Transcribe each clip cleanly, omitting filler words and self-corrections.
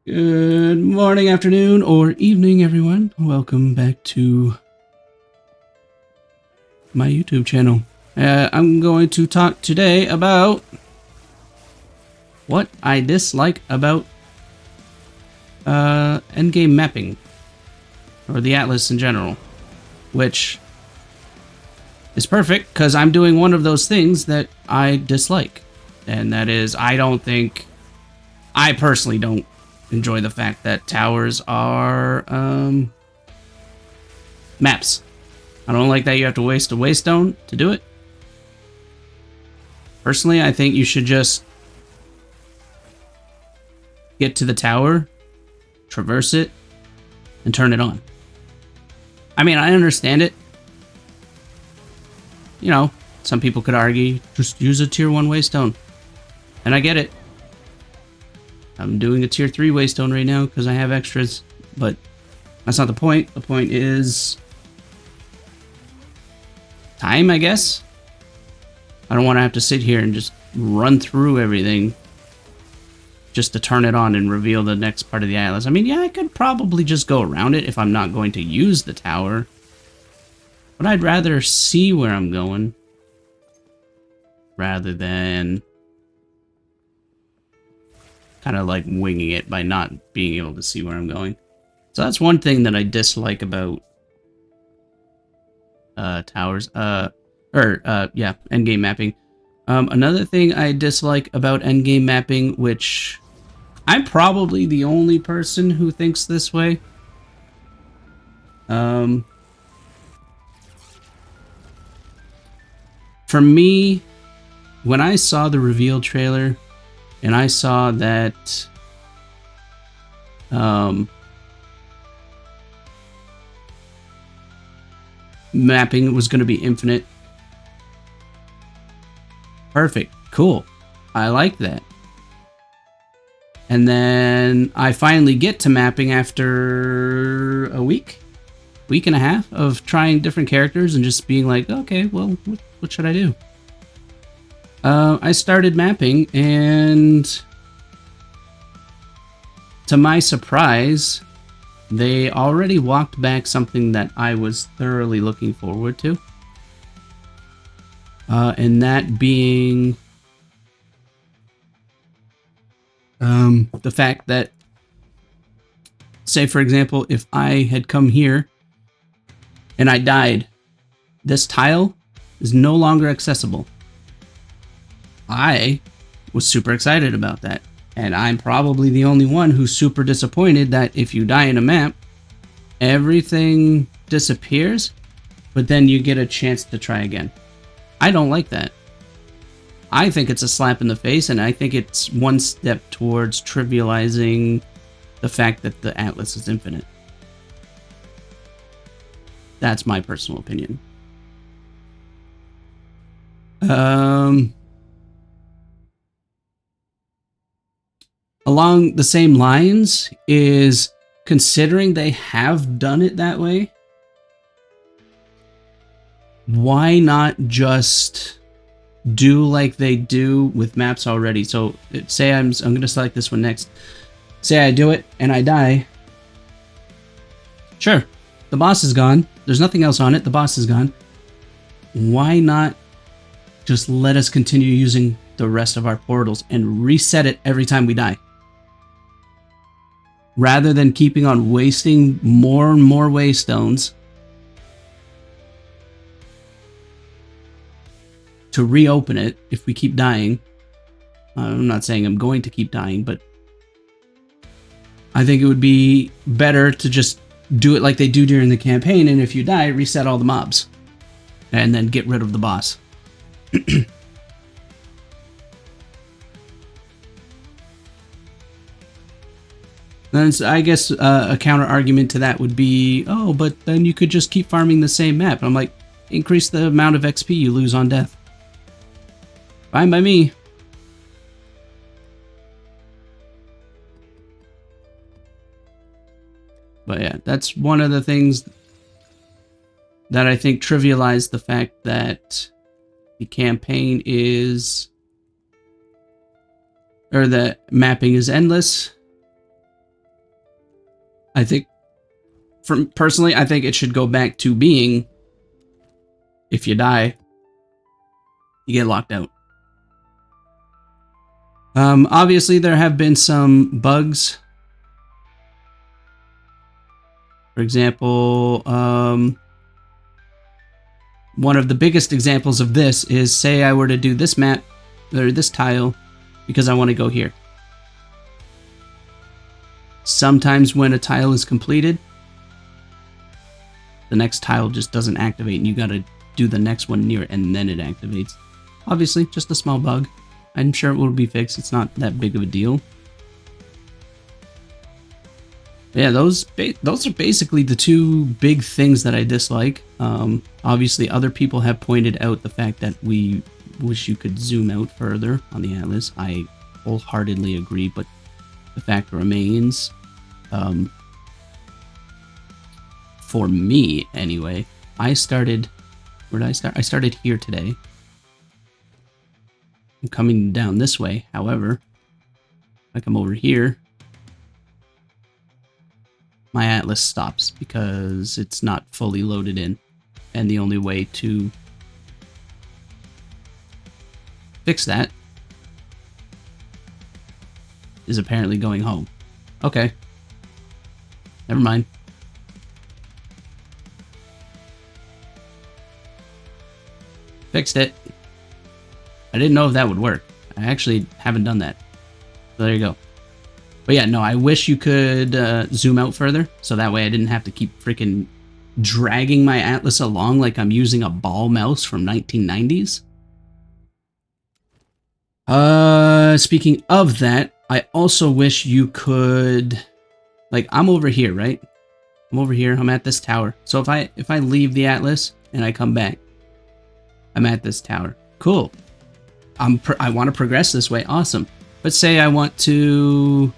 Good morning, afternoon, or evening, everyone. Welcome back to my YouTube channel. I'm going to talk today about what I dislike about endgame mapping, or the Atlas in general, which is perfect because I'm doing one of those things that I dislike, and that is I personally don't enjoy the fact that towers are maps. I don't like that you have to waste a waystone to do it. Personally, I think you should just get to the tower, traverse it, and turn it on. I mean, I understand it. You know, some people could argue, just use a tier 1 waystone. And I get it. I'm doing a tier 3 waystone right now because I have extras, but that's not the point. The point is time, I guess. I don't want to have to sit here and just run through everything just to turn it on and reveal the next part of the Atlas. I mean, yeah, I could probably just go around it if I'm not going to use the tower, but I'd rather see where I'm going rather than kind of like winging it by not being able to see where I'm going. So that's one thing that I dislike about towers. Endgame mapping. Another thing I dislike about endgame mapping, which I'm probably the only person who thinks this way. For me, when I saw the reveal trailer and I saw that mapping was going to be infinite, perfect, cool, I like that. And then I finally get to mapping after a week and a half of trying different characters and just being like, okay, well, what should I do? I started mapping, and to my surprise, they already walked back something that I was thoroughly looking forward to. And that being the fact that, say for example, if I had come here and I died, this tile is no longer accessible. I was super excited about that, and I'm probably the only one who's super disappointed that if you die in a map, everything disappears, but then you get a chance to try again. I don't like that. I think it's a slap in the face, and I think it's one step towards trivializing the fact that the Atlas is infinite. That's my personal opinion. Along the same lines is, considering they have done it that way, why not just do like they do with maps already? So say I'm going to select this one next. Say I do it and I die. Sure, the boss is gone. There's nothing else on it. The boss is gone. Why not just let us continue using the rest of our portals and reset it every time we die? Rather than keeping on wasting more and more waystones to reopen it if we keep dying. I'm not saying I'm going to keep dying, but I think it would be better to just do it like they do during the campaign, and if you die, reset all the mobs and then get rid of the boss. Then I guess a counter argument to that would be, oh, but then you could just keep farming the same map. And I'm like, increase the amount of XP you lose on death. Fine by me. But yeah, that's one of the things that I think trivialized the fact that the campaign is, or the mapping is endless. I think, personally, I think it should go back to being, if you die, you get locked out. Obviously, there have been some bugs. For example, one of the biggest examples of this is, say I were to do this map, or this tile, because I want to go here. Sometimes when a tile is completed, the next tile just doesn't activate, and you gotta do the next one near it, and then it activates. Obviously, just a small bug. I'm sure it will be fixed. It's not that big of a deal. Yeah, those are basically the two big things that I dislike. Obviously, other people have pointed out the fact that we wish you could zoom out further on the Atlas. I wholeheartedly agree, but the fact remains, for me anyway, I started, where did I start? I started here today. I'm coming down this way, however, if I come over here, my Atlas stops because it's not fully loaded in. And the only way to fix that is apparently going home. Okay. Never mind. Fixed it. I didn't know if that would work. I actually haven't done that. So there you go. But yeah, no, I wish you could zoom out further, so that way I didn't have to keep freaking dragging my Atlas along like I'm using a ball mouse from 1990s. Speaking of that, I also wish you could, like, I'm over here, right? I'm over here, I'm at this tower. So if I leave the Atlas and I come back, I'm at this tower. Cool. I want to progress this way, awesome. But say I want to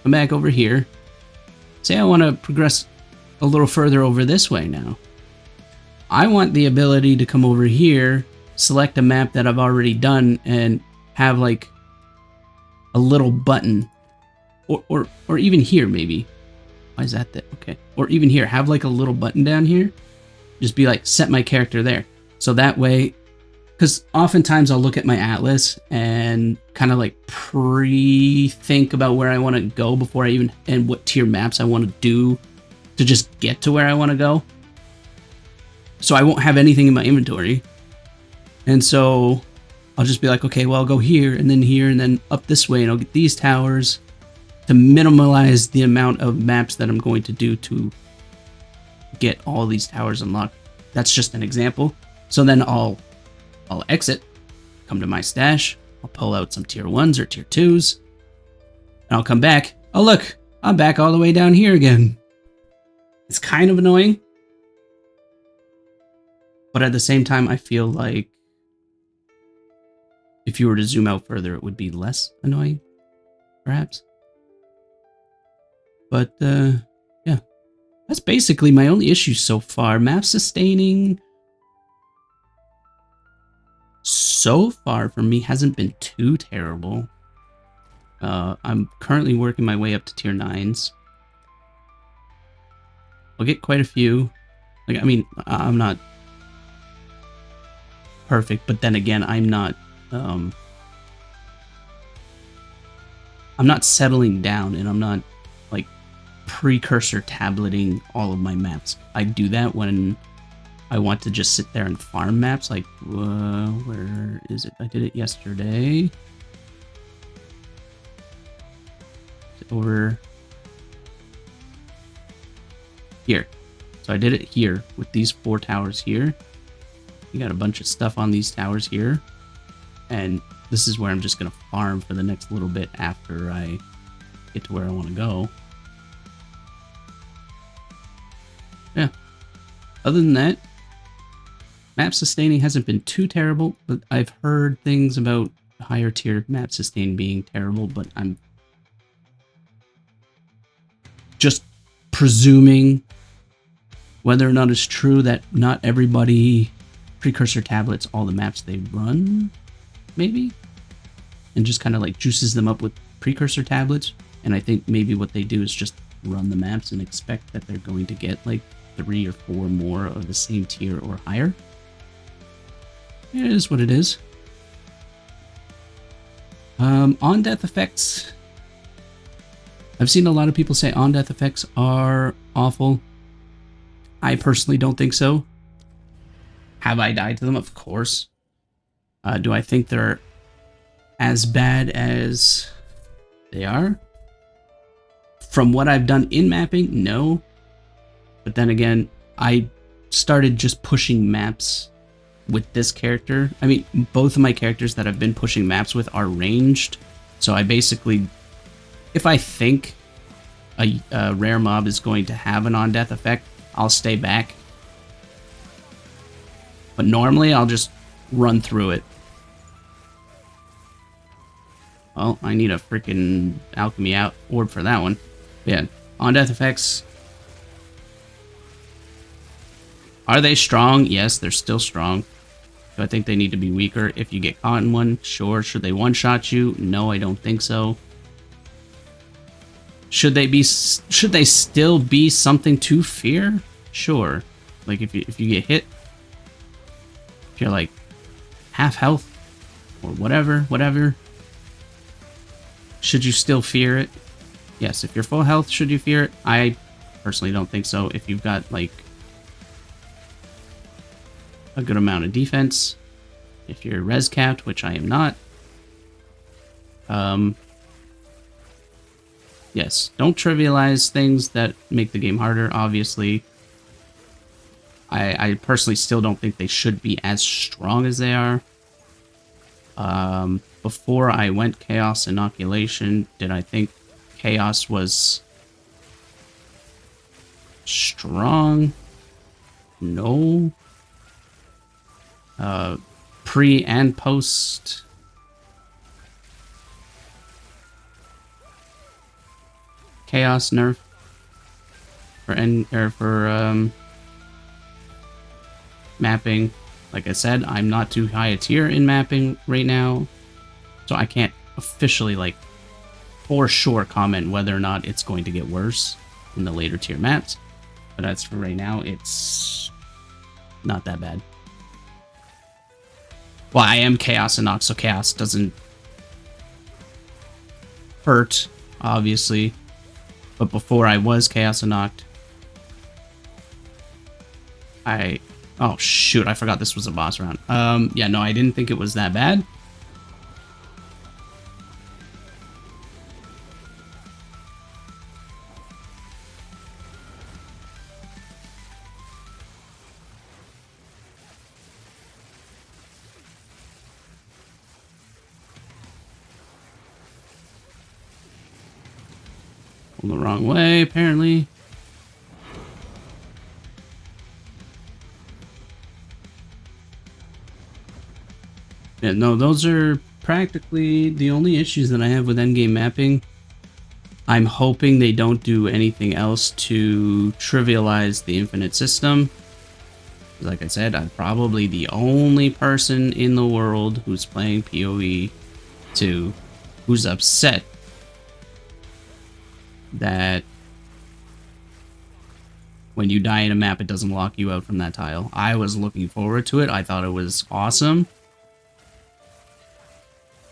come back over here. Say I want to progress a little further over this way now. I want the ability to come over here, select a map that I've already done, and have like a little button, or even here maybe. Why is that there? Okay. Or even here, have like a little button down here. Just be like, set my character there. So that way, because oftentimes I'll look at my Atlas and kind of like pre-think about where I want to go before I even, and what tier maps I want to do to just get to where I want to go. So I won't have anything in my inventory. And so I'll just be like, okay, well, I'll go here and then up this way, and I'll get these towers to minimize the amount of maps that I'm going to do to get all these towers unlocked. That's just an example. So then I'll exit, come to my stash, I'll pull out some tier 1s or tier 2s, and I'll come back. Oh look, I'm back all the way down here again. It's kind of annoying, but at the same time, I feel like if you were to zoom out further, it would be less annoying, perhaps. But yeah, that's basically my only issue so far. Map sustaining so far for me hasn't been too terrible. I'm currently working my way up to tier 9s. I'll get quite a few. Like, I mean, I'm not perfect, but then again, I'm not settling down, and I'm not like precursor tableting all of my maps. I do that when I want to just sit there and farm maps. Like, where is it? I did it yesterday. Over here. So I did it here with these 4 towers here. You got a bunch of stuff on these towers here. And this is where I'm just going to farm for the next little bit after I get to where I want to go. Yeah. Other than that, map sustaining hasn't been too terrible, but I've heard things about higher tier map sustain being terrible, but I'm just presuming whether or not it's true that not everybody precursor tablets all the maps they run, maybe, and just kind of like juices them up with precursor tablets. And I think maybe what they do is just run the maps and expect that they're going to get like 3 or 4 more of the same tier or higher. It is what it is. On-death effects. I've seen a lot of people say on-death effects are awful. I personally don't think so. Have I died to them? Of course. Do I think they're as bad as they are? From what I've done in mapping, no. But then again, I started just pushing maps with this character. I mean, both of my characters that I've been pushing maps with are ranged. So I basically, if I think a rare mob is going to have an on-death effect, I'll stay back. But normally I'll just run through it. Well, I need a freaking alchemy out orb for that one. Yeah, on-death effects. Are they strong? Yes, they're still strong. Do I think they need to be weaker if you get caught in one? Sure. Should they one-shot you? No, I don't think so. Should they still be something to fear? Sure. Like if you get hit, if you're like half health or whatever, should you still fear it? Yes, if you're full health, should you fear it? I personally don't think so. If you've got like a good amount of defense, if you're res capped, which I am not, yes, don't trivialize things that make the game harder. Obviously, I personally still don't think they should be as strong as they are. Before I went Chaos Inoculation, did I think Chaos was strong? No. Pre and post. Chaos nerf for mapping. Like I said, I'm not too high a tier in mapping right now, so I can't officially like for sure comment whether or not it's going to get worse in the later tier maps. But as for right now, it's not that bad. Well, I am Chaos Inox, so Chaos doesn't hurt, obviously. But before I was Chaos Inocked, oh shoot, I forgot this was a boss round. Yeah, no, I didn't think it was that bad. The wrong way, apparently. Yeah, no, those are practically the only issues that I have with endgame mapping. I'm hoping they don't do anything else to trivialize the infinite system. Like I said, I'm probably the only person in the world who's playing PoE 2 who's upset that when you die in a map, it doesn't lock you out from that tile. I was looking forward to it. I thought it was awesome.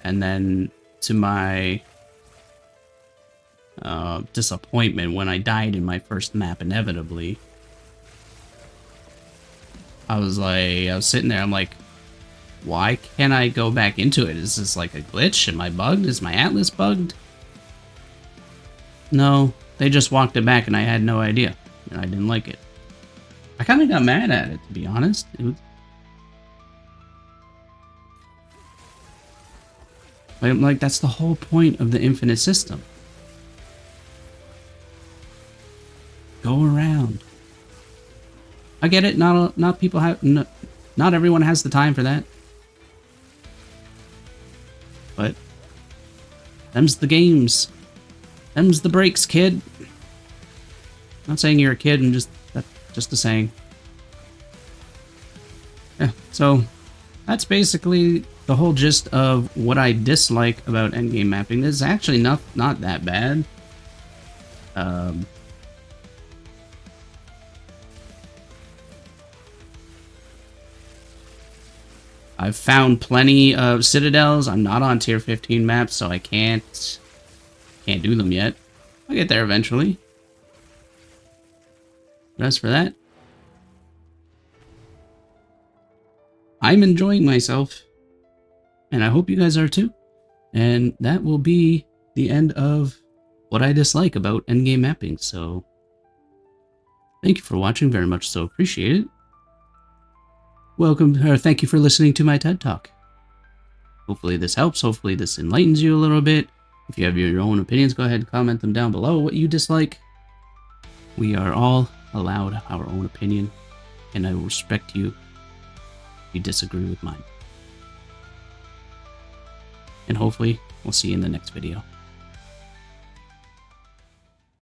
And then to my disappointment, when I died in my first map, inevitably, I was sitting there, I'm like, why can't I go back into it? Is this like a glitch? Am I bugged? Is my Atlas bugged? No, they just walked it back and I had no idea. And I didn't like it. I kind of got mad at it, to be honest. I'm like, that's the whole point of the infinite system. Go around. I get it. Not everyone has the time for that. But them's the games. Them's the breaks, kid. Not saying you're a kid, and just a saying. Yeah, so that's basically the whole gist of what I dislike about endgame mapping. This is actually not that bad. I've found plenty of citadels. I'm not on tier 15 maps, so I can't do them yet. I'll get there eventually. But as for that, I'm enjoying myself, and I hope you guys are too. And that will be the end of what I dislike about endgame mapping. So thank you for watching, very much so appreciate it. Welcome, or thank you for listening to my TED Talk. Hopefully this helps, hopefully this enlightens you a little bit. If you have your own opinions, go ahead and comment them down below, what you dislike. We are all allowed our own opinion, and I will respect you if you disagree with mine. And hopefully, we'll see you in the next video.